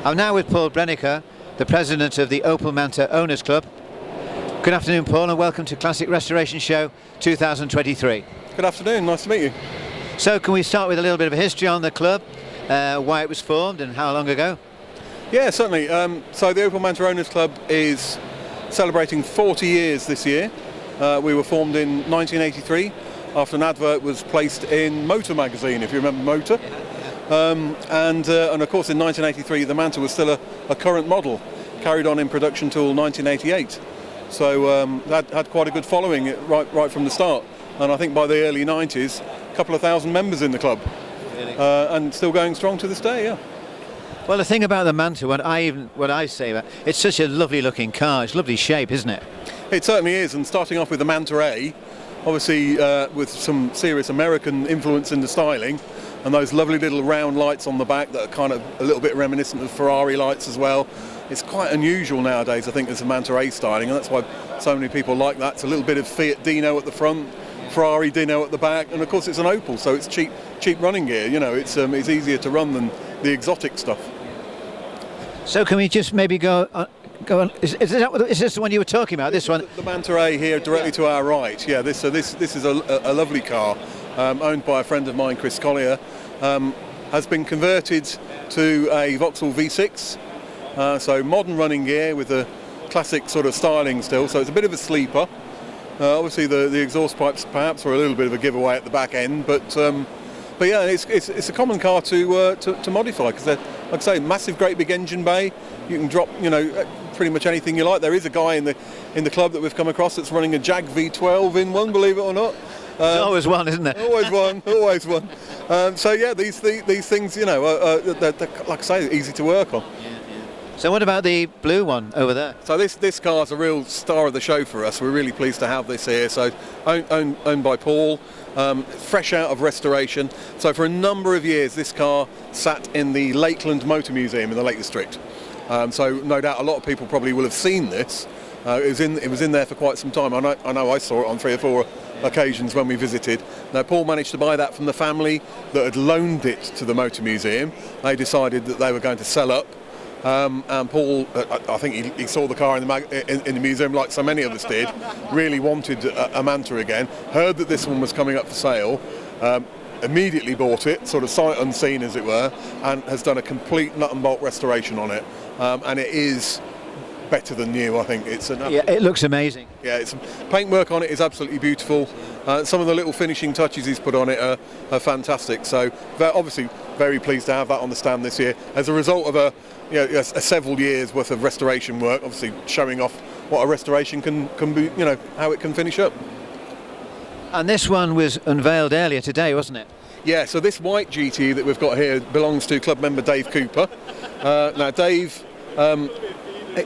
I'm now with Paul Brennecker, the president of the Opel Manta Owners Club. Good afternoon, Paul, and welcome to Classic Restoration Show 2023. Good afternoon, nice to meet you. So can we start with a little bit of a history on the club, why it was formed and how long ago? Yeah, certainly. So the Opel Manta Owners Club is celebrating 40 years this year. We were formed in 1983 after an advert was placed in Motor magazine, if you remember Motor. And of course in 1983 the Manta was still a current model, carried on in production till 1988. So that had quite a good following right from the start. And I think by the early 90s, a couple of thousand members in the club. Really? And still going strong to this day, yeah. Well, the thing about the Manta, what I say about it's such a lovely looking car. It's lovely shape, isn't it? It certainly is. And starting off with the Manta A, obviously with some serious American influence in the styling, and those lovely little round lights on the back that are kind of a little bit reminiscent of Ferrari lights as well. It's quite unusual nowadays, I think, as a Manta A styling, and that's why so many people like that. It's a little bit of Fiat Dino at the front, Ferrari Dino at the back, and of course it's an Opel, so it's cheap running gear. You know, it's easier to run than the exotic stuff. So can we just maybe go on? Is this the one you were talking about? This one, the Manta A here, directly to our right. Yeah, this is a lovely car, owned by a friend of mine, Chris Collier. Has been converted to a Vauxhall V6, so modern running gear with a classic sort of styling still. So it's a bit of a sleeper. Obviously the exhaust pipes perhaps were a little bit of a giveaway at the back end, but yeah, it's a common car to modify, because they're, like I say, massive, great big engine bay. You can drop, you know, pretty much anything you like. There is a guy in the club that we've come across that's running a Jag V12 in one, believe it or not. There's always one, isn't there? Always one, always one. So yeah, these things, you know, they're, like I say, easy to work on. Yeah. So what about the blue one over there? So this car's a real star of the show for us. We're really pleased to have this here. So owned by Paul, fresh out of restoration. So for a number of years, this car sat in the Lakeland Motor Museum in the Lake District. So no doubt a lot of people probably will have seen this. It was in there for quite some time. I know I saw it on 3 or 4 occasions when we visited. Now Paul managed to buy that from the family that had loaned it to the Motor Museum. They decided that they were going to sell up, and Paul, I think he saw the car in the museum like so many of us did, really wanted a Manta again, heard that this one was coming up for sale, immediately bought it, sort of sight unseen as it were, and has done a complete nut and bolt restoration on it, and it is better than new. I think it looks amazing. Yeah, paintwork on it is absolutely beautiful. Some of the little finishing touches he's put on it are fantastic. So obviously very pleased to have that on the stand this year as a result of a several years worth of restoration work. Obviously showing off what a restoration can be, you know, how it can finish up. And this one was unveiled earlier today, wasn't it? Yeah. So this white GT that we've got here belongs to club member Dave Cooper. Now Dave.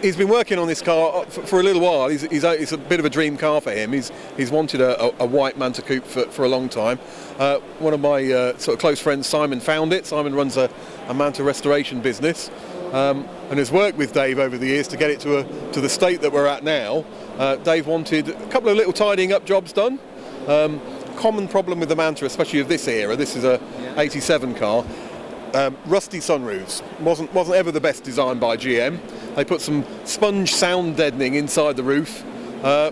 He's been working on this car for a little while. It's a bit of a dream car for him. He's wanted a white Manta Coupe for a long time. One of my sort of close friends, Simon, found it. Simon runs a Manta restoration business, and has worked with Dave over the years to get it to the state that we're at now. Dave wanted a couple of little tidying up jobs done. Common problem with the Manta, especially of this era. This is a 87 car. Rusty sunroofs wasn't ever the best design by GM. They put some sponge sound deadening inside the roof,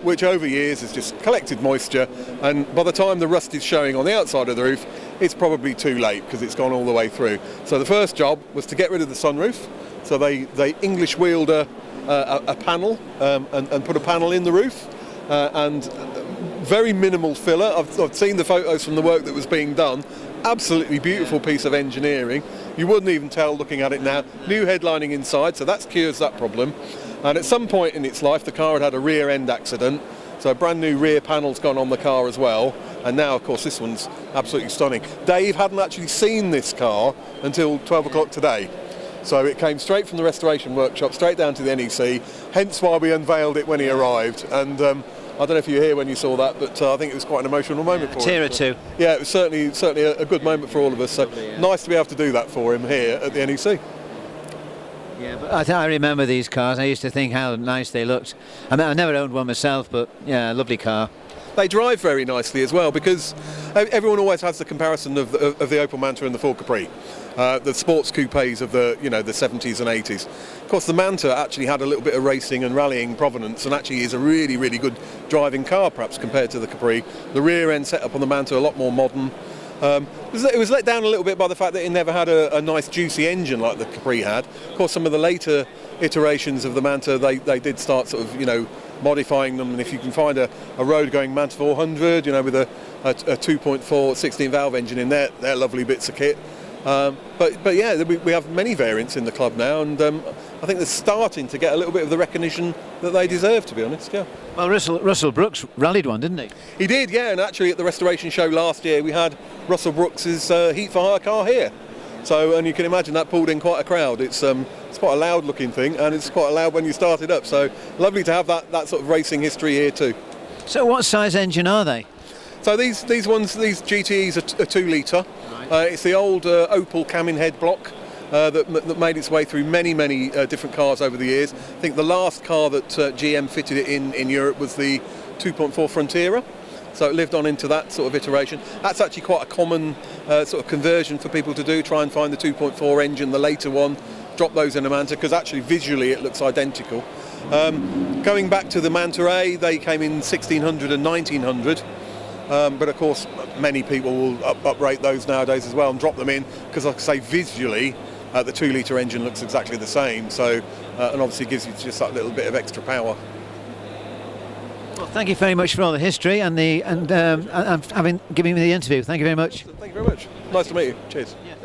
which over years has just collected moisture, and by the time the rust is showing on the outside of the roof, it's probably too late because it's gone all the way through. So the first job was to get rid of the sunroof. So they English wheeled a panel and put a panel in the roof, and very minimal filler. I've seen the photos from the work that was being done. Absolutely beautiful piece of engineering. You wouldn't even tell looking at it now. New headlining inside, so that cures that problem. And at some point in its life, the car had a rear end accident, so a brand new rear panel's gone on the car as well. And now, of course, this one's absolutely stunning. Dave hadn't actually seen this car until 12 o'clock today. So it came straight from the restoration workshop, straight down to the NEC, hence why we unveiled it when he arrived. And I don't know if you were here when you saw that, but I think it was quite an emotional moment for him. Tear or two. Yeah, it was certainly a good moment for all of us. So nice to be able to do that for him here at the NEC. Yeah, but I remember these cars. I used to think how nice they looked. I mean, I never owned one myself, but yeah, lovely car. They drive very nicely as well, because everyone always has the comparison of the Opel Manta and the Ford Capri. the sports coupes of the the 70s and 80s. Of course, the Manta actually had a little bit of racing and rallying provenance, and actually is a really, really good driving car, perhaps compared to the Capri. The rear end setup on the Manta a lot more modern. It was let down a little bit by the fact that it never had a nice juicy engine like the Capri had. Of course, some of the later iterations of the Manta, they did start sort of modifying them, and if you can find a road going Manta 400 with a 2.4 16 valve engine in there, they're lovely bits of kit. But yeah, we have many variants in the club now, and I think they're starting to get a little bit of the recognition that they deserve, to be honest. Yeah. Well, Russell Brooks rallied one, didn't he? He did, yeah, and actually at the restoration show last year we had Russell Brooks's heat for hire car here. So, and you can imagine that pulled in quite a crowd. It's quite a loud looking thing, and it's quite loud when you start it up. So lovely to have that sort of racing history here too. So what size engine are they? So these GTEs are 2 litre. It's the old Opel cam-in head block that made its way through many different cars over the years. I think the last car that GM fitted it in Europe was the 2.4 Frontiera. So it lived on into that sort of iteration. That's actually quite a common sort of conversion for people to do, try and find the 2.4 engine, the later one, drop those in a Manta, because actually visually it looks identical. Going back to the Manta A, they came in 1600 and 1900. But of course many people will uprate those nowadays as well and drop them in, because like I say, visually the 2 litre engine looks exactly the same, so and obviously gives you just that little bit of extra power. Well, thank you very much for all the history and giving me the interview. Thank you very much. Thank you very much. Nice to meet you. Cheers. Yeah.